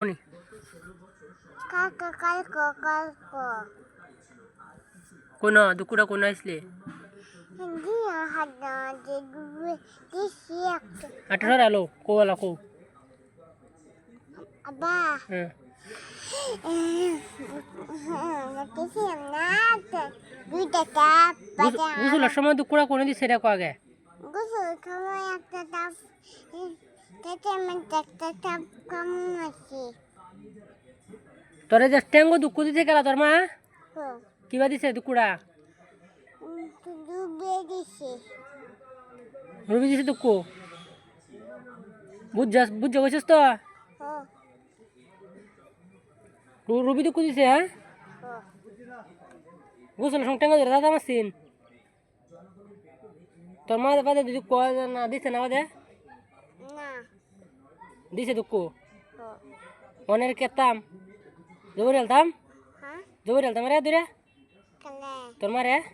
কোনি কোন দুকুড়া কোন আসলে আঠারো আলো কোয়ালা কো হ্যাঁ গুসলের সময় দুকুড়া কোনে দিছে এটা কো আগে তোরে যে ট্যাঙ্গো দুঃখ দিছে গেলা তোর মা কিবা দিছে দুকুড়া রুবি দিছে দুঃখ বুঝ গেছিস তো রুবি দুঃখ দিছে হ্যাঁ গোসলের সময় ট্যাঙ্গো ধরে দাদা মারছিন তোর মা বাদে দুঃখ না দিছে না বাদে দিছে দুঃখ অনেক কেতাম জবর হেলতাম রে দূরে তোর মারে